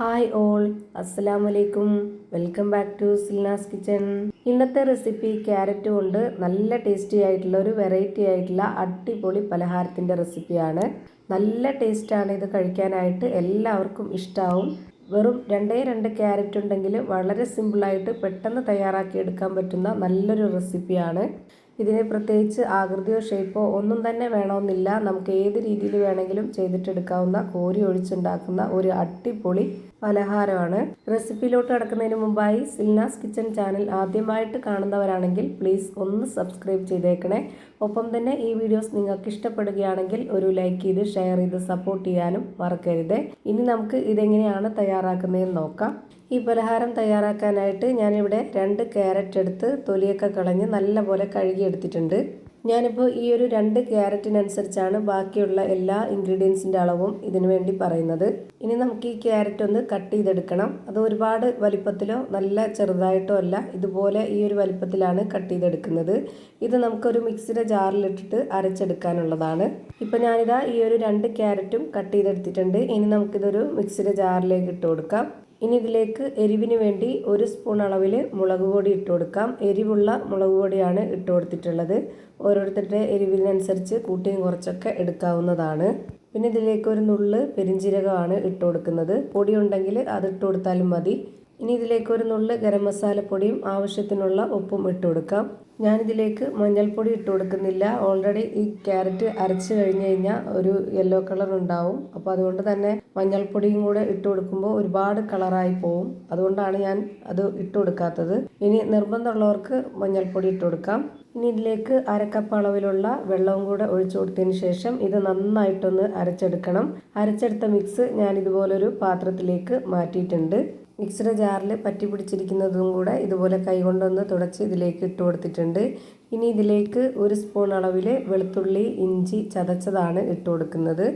Hi all, അസ്സലാമലൈക്കും. Welcome back to Silnas kitchen. ഇന്നത്തെ recipe carrot കൊണ്ട് നല്ല ടേസ്റ്റി ആയിട്ടുള്ള ഒരു വെറൈറ്റി ആയിട്ടുള്ള അടിപൊളി പലഹാരത്തിൻ്റെ റെസിപ്പിയാണ്. നല്ല ടേസ്റ്റാണ് ഇത് കഴിക്കാനായിട്ട്, എല്ലാവർക്കും ഇഷ്ടമാവും. വെറും രണ്ട് ക്യാരറ്റ് ഉണ്ടെങ്കിൽ വളരെ സിമ്പിളായിട്ട് പെട്ടെന്ന് തയ്യാറാക്കി എടുക്കാൻ പറ്റുന്ന നല്ലൊരു റെസിപ്പിയാണ്. ഇതിന് പ്രത്യേകിച്ച് ആകൃതിയോ ഷേപ്പോ ഒന്നും തന്നെ വേണമെന്നില്ല. നമുക്ക് ഏത് രീതിയിൽ വേണമെങ്കിലും ചെയ്തിട്ടെടുക്കാവുന്ന, കോരി ഒഴിച്ചുണ്ടാക്കുന്ന ഒരു അടിപൊളി പലഹാരമാണ്. റെസിപ്പിയിലോട്ട് കടക്കുന്നതിന് മുമ്പായി സിൽനാസ് കിച്ചൺ ചാനൽ ആദ്യമായിട്ട് കാണുന്നവരാണെങ്കിൽ പ്ലീസ് ഒന്ന് സബ്സ്ക്രൈബ് ചെയ്തേക്കണേ. ഒപ്പം തന്നെ ഈ വീഡിയോസ് നിങ്ങൾക്ക് ഇഷ്ടപ്പെടുകയാണെങ്കിൽ ഒരു ലൈക്ക് ചെയ്ത് ഷെയർ ചെയ്ത് സപ്പോർട്ട് ചെയ്യാനും മറക്കരുത്. ഇനി നമുക്ക് ഇതെങ്ങനെയാണ് തയ്യാറാക്കുന്നതെന്ന് നോക്കാം. ഈ പലഹാരം തയ്യാറാക്കാനായിട്ട് ഞാനിവിടെ 2 ക്യാരറ്റ് എടുത്ത് തൊലിയൊക്കെ കളഞ്ഞ് നല്ലപോലെ കഴുകിയെടുത്തിട്ടുണ്ട്. ഞാനിപ്പോൾ ഈ ഒരു 2 ക്യാരറ്റിനനുസരിച്ചാണ് ബാക്കിയുള്ള എല്ലാ ഇൻഗ്രീഡിയൻസിൻ്റെ അളവും ഇതിനു വേണ്ടി പറയുന്നത്. ഇനി നമുക്ക് ഈ ക്യാരറ്റ് ഒന്ന് കട്ട് ചെയ്തെടുക്കണം. അത് ഒരുപാട് വലിപ്പത്തിലോ നല്ല ചെറുതായിട്ടോ അല്ല, ഇതുപോലെ ഈ ഒരു വലിപ്പത്തിലാണ് കട്ട് ചെയ്തെടുക്കുന്നത്. ഇത് നമുക്കൊരു മിക്സിയുടെ ജാറിലിട്ടിട്ട് അരച്ചെടുക്കാനുള്ളതാണ്. ഇപ്പം ഞാനിതാ ഈ ഒരു 2 ക്യാരറ്റും കട്ട് ചെയ്തെടുത്തിട്ടുണ്ട്. ഇനി നമുക്കിതൊരു മിക്സിയുടെ ജാറിലേക്ക് ഇട്ട് കൊടുക്കാം. ഇനി ഇതിലേക്ക് എരിവിന് വേണ്ടി 1 സ്പൂൺ അളവിൽ മുളക് പൊടി ഇട്ട് കൊടുക്കാം. എരിവുള്ള മുളക് പൊടിയാണ് ഇട്ട് കൊടുത്തിട്ടുള്ളത്. ഓരോരുത്തരുടെ എരിവിനനുസരിച്ച് കൂട്ടിയും കുറച്ചൊക്കെ എടുക്കാവുന്നതാണ്. പിന്നെ ഇതിലേക്ക് ഒരു നുള്ള് പെരിഞ്ജീരകമാണ് ഇട്ട് കൊടുക്കുന്നത്. പൊടി ഉണ്ടെങ്കിൽ അത് ഇട്ട് കൊടുത്താലും മതി. ഇനി ഇതിലേക്ക് ഒരു നുള്ള് ഗരം മസാലപ്പൊടിയും ആവശ്യത്തിനുള്ള ഉപ്പും ഇട്ട് കൊടുക്കാം. ഞാനിതിലേക്ക് മഞ്ഞൾപ്പൊടി ഇട്ട് കൊടുക്കുന്നില്ല. ഓൾറെഡി ഈ ക്യാരറ്റ് അരച്ച് കഴിഞ്ഞ് കഴിഞ്ഞാൽ ഒരു യെല്ലോ കളർ ഉണ്ടാവും. അപ്പോൾ അതുകൊണ്ട് തന്നെ മഞ്ഞൾപ്പൊടിയും കൂടെ ഇട്ട് കൊടുക്കുമ്പോൾ ഒരുപാട് കളറായി പോവും. അതുകൊണ്ടാണ് ഞാൻ അത് ഇട്ട് കൊടുക്കാത്തത്. ഇനി നിർബന്ധമുള്ളവർക്ക് മഞ്ഞൾപ്പൊടി ഇട്ട് കൊടുക്കാം. ഇനി ഇതിലേക്ക് 1/2 കപ്പ് അളവിലുള്ള വെള്ളവും കൂടെ ഒഴിച്ചു കൊടുത്തതിന് ശേഷം ഇത് നന്നായിട്ടൊന്ന് അരച്ചെടുക്കണം. അരച്ചെടുത്ത മിക്സ് ഞാൻ ഇതുപോലൊരു പാത്രത്തിലേക്ക് മാറ്റിയിട്ടുണ്ട്. മിക്സിയുടെ ജാറിൽ പറ്റി പിടിച്ചിരിക്കുന്നതും കൂടെ ഇതുപോലെ കൈകൊണ്ടൊന്ന് തുടച്ച് ഇതിലേക്ക് ഇട്ട് കൊടുത്തിട്ടുണ്ട്. ഇനി ഇതിലേക്ക് 1 സ്പൂൺ അളവിൽ വെളുത്തുള്ളി ഇഞ്ചി ചതച്ചതാണ് ഇട്ട് കൊടുക്കുന്നത്.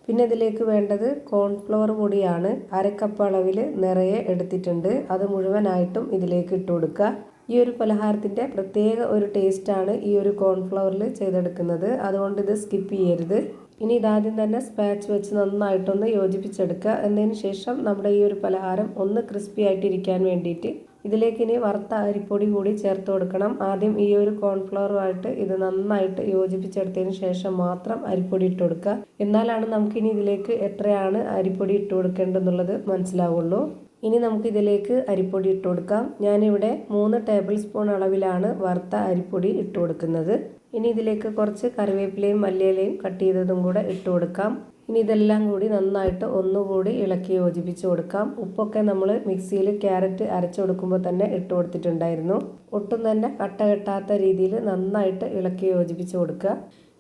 പിന്നെ ഇതിലേക്ക് വേണ്ടത് കോൺഫ്ലവർ പൊടിയാണ്. 1/2 കപ്പ് അളവിൽ നിറയെ എടുത്തിട്ടുണ്ട്. അത് മുഴുവനായിട്ടും ഇതിലേക്ക് ഇട്ട് കൊടുക്കുക. ഈ ഒരു പലഹാരത്തിൻ്റെ പ്രത്യേക ഒരു ടേസ്റ്റാണ് ഈ ഒരു കോൺഫ്ലവറിൽ ചെയ്തെടുക്കുന്നത്. അതുകൊണ്ട് ഇത് സ്കിപ്പ് ചെയ്യരുത്. ഇനി ഇതാദ്യം തന്നെ സ്പാച്ച് വെച്ച് നന്നായിട്ടൊന്ന് യോജിപ്പിച്ചെടുക്കുക. എന്നതിന് ശേഷം നമ്മുടെ ഈ ഒരു പലഹാരം ഒന്ന് ക്രിസ്പി ആയിട്ടിരിക്കാൻ വേണ്ടിയിട്ട് ഇതിലേക്ക് ഇനി വറുത്ത അരിപ്പൊടി കൂടി ചേർത്ത് കൊടുക്കണം. ആദ്യം ഈ ഒരു കോൺഫ്ലവറുമായിട്ട് ഇത് നന്നായിട്ട് യോജിപ്പിച്ചെടുത്തതിന് ശേഷം മാത്രം അരിപ്പൊടി ഇട്ട് കൊടുക്കുക. എന്നാലാണ് നമുക്കിനി ഇതിലേക്ക് എത്രയാണ് അരിപ്പൊടി ഇട്ട് കൊടുക്കേണ്ടതെന്നുള്ളത് മനസ്സിലാവുള്ളൂ. ഇനി നമുക്കിതിലേക്ക് അരിപ്പൊടി ഇട്ട് കൊടുക്കാം. ഞാനിവിടെ 3 ടേബിൾ സ്പൂൺ അളവിലാണ് വറുത്ത അരിപ്പൊടി ഇട്ട് കൊടുക്കുന്നത്. ഇനി ഇതിലേക്ക് കുറച്ച് കറിവേപ്പിലയും മല്ലിയിലയും കട്ട് ചെയ്തതും കൂടെ ഇട്ട് കൊടുക്കാം. ഇനി ഇതെല്ലാം കൂടി നന്നായിട്ട് ഒന്നുകൂടി ഇളക്കി യോജിപ്പിച്ച് കൊടുക്കാം. ഉപ്പൊക്കെ നമ്മൾ മിക്സിയിൽ ക്യാരറ്റ് അരച്ചു കൊടുക്കുമ്പോൾ തന്നെ ഇട്ട് കൊടുത്തിട്ടുണ്ടായിരുന്നു. ഒട്ടും തന്നെ കട്ട കെട്ടാത്ത രീതിയിൽ നന്നായിട്ട് ഇളക്കി യോജിപ്പിച്ച് കൊടുക്കുക.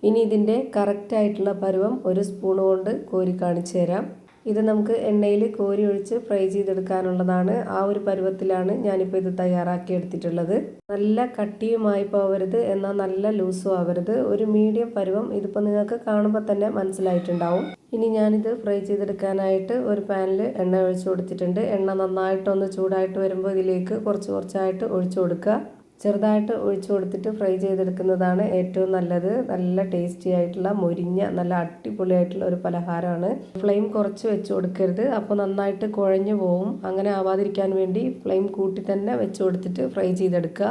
ഇനി ഇതിൻ്റെ കറക്റ്റായിട്ടുള്ള പരുവം 1 സ്പൂൺ കൊണ്ട് കോരി കാണിച്ചു തരാം. ഇത് നമുക്ക് എണ്ണയിൽ കോരി ഒഴിച്ച് ഫ്രൈ ചെയ്തെടുക്കാനുള്ളതാണ്. ആ ഒരു പരുവത്തിലാണ് ഞാനിപ്പോൾ ഇത് തയ്യാറാക്കി എടുത്തിട്ടുള്ളത്. നല്ല കട്ടിയുമായി പോവരുത്, എന്നാൽ നല്ല ലൂസും ആവരുത്. ഒരു മീഡിയം പരുവം. ഇതിപ്പോൾ നിങ്ങൾക്ക് കാണുമ്പോൾ തന്നെ മനസ്സിലായിട്ടുണ്ടാവും. ഇനി ഞാനിത് ഫ്രൈ ചെയ്തെടുക്കാനായിട്ട് ഒരു പാനിൽ എണ്ണ ഒഴിച്ചു കൊടുത്തിട്ടുണ്ട്. എണ്ണ നന്നായിട്ടൊന്ന് ചൂടായിട്ട് വരുമ്പോൾ ഇതിലേക്ക് കുറച്ചായിട്ട് ഒഴിച്ചു കൊടുക്കുക. ചെറുതായിട്ട് ഒഴിച്ചു കൊടുത്തിട്ട് ഫ്രൈ ചെയ്തെടുക്കുന്നതാണ് ഏറ്റവും നല്ലത്. നല്ല ടേസ്റ്റി ആയിട്ടുള്ള മൊരിഞ്ഞ നല്ല അടിപൊളിയായിട്ടുള്ള ഒരു പലഹാരമാണ്. ഫ്ലെയിം കുറച്ച് വെച്ച് കൊടുക്കരുത്, അപ്പോൾ നന്നായിട്ട് കുഴഞ്ഞു പോവും. അങ്ങനെ ആവാതിരിക്കാൻ വേണ്ടി ഫ്ലെയിം കൂട്ടി തന്നെ വെച്ച് കൊടുത്തിട്ട് ഫ്രൈ ചെയ്തെടുക്കുക.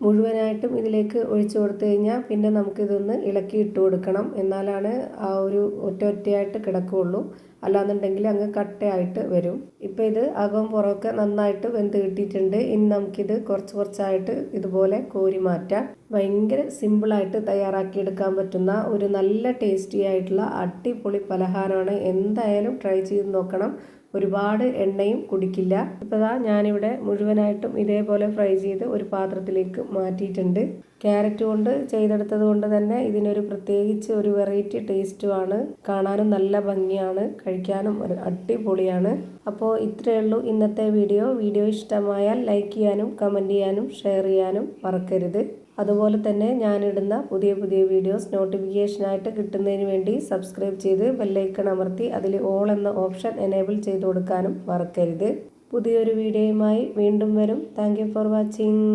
മുഴുവനായിട്ടും ഇതിലേക്ക് ഒഴിച്ചു കൊടുത്തു കഴിഞ്ഞാൽ പിന്നെ നമുക്കിതൊന്ന് ഇളക്കി ഇട്ട് കൊടുക്കണം. എന്നാലാണ് ആ ഒരു ഒറ്റയായിട്ട് കിടക്കുകയുള്ളൂ. അല്ലാന്നുണ്ടെങ്കിൽ അങ്ങ് കട്ടയായിട്ട് വരും. ഇപ്പോൾ ഇത് അകവും പുറമൊക്കെ നന്നായിട്ട് വെന്ത് കിട്ടിയിട്ടുണ്ട്. ഇനി നമുക്കിത് കുറച്ചായിട്ട് ഇതുപോലെ കോരി മാറ്റാം. ഭയങ്കര സിമ്പിളായിട്ട് തയ്യാറാക്കിയെടുക്കാൻ പറ്റുന്ന ഒരു നല്ല ടേസ്റ്റി ആയിട്ടുള്ള അടിപൊളി പലഹാരമാണ്. എന്തായാലും ട്രൈ ചെയ്ത് നോക്കണം. ഒരുപാട് എണ്ണയും കുടിക്കില്ല. ഇപ്പോൾ ഞാനിവിടെ മുഴുവനായിട്ടും ഇതേപോലെ ഫ്രൈ ചെയ്ത് ഒരു പാത്രത്തിലേക്ക് മാറ്റിയിട്ടുണ്ട്. ക്യാരറ്റ് കൊണ്ട് ചെയ്തെടുത്തത് കൊണ്ട് തന്നെ ഇതിനൊരു പ്രത്യേകിച്ച് ഒരു വെറൈറ്റി ടേസ്റ്റുമാണ്. കാണാനും നല്ല ഭംഗിയാണ്, കഴിക്കാനും ഒരു അടിപൊളിയാണ്. അപ്പോൾ ഇത്രയേ ഉള്ളൂ ഇന്നത്തെ വീഡിയോ ഇഷ്ടമായാൽ ലൈക്ക് ചെയ്യാനും കമൻറ്റ് ചെയ്യാനും ഷെയർ ചെയ്യാനും മറക്കരുത്. അതുപോലെ തന്നെ ഞാനിടുന്ന പുതിയ വീഡിയോസ് നോട്ടിഫിക്കേഷനായിട്ട് കിട്ടുന്നതിന് വേണ്ടി സബ്സ്ക്രൈബ് ചെയ്ത് ബെല്ലൈക്കൺ അമർത്തി അതിൽ ഓൾ എന്ന ഓപ്ഷൻ എനേബിൾ ചെയ്ത് കൊടുക്കാനും മറക്കരുത്. പുതിയൊരു വീഡിയോയുമായി വീണ്ടും വരും. Thank you for watching.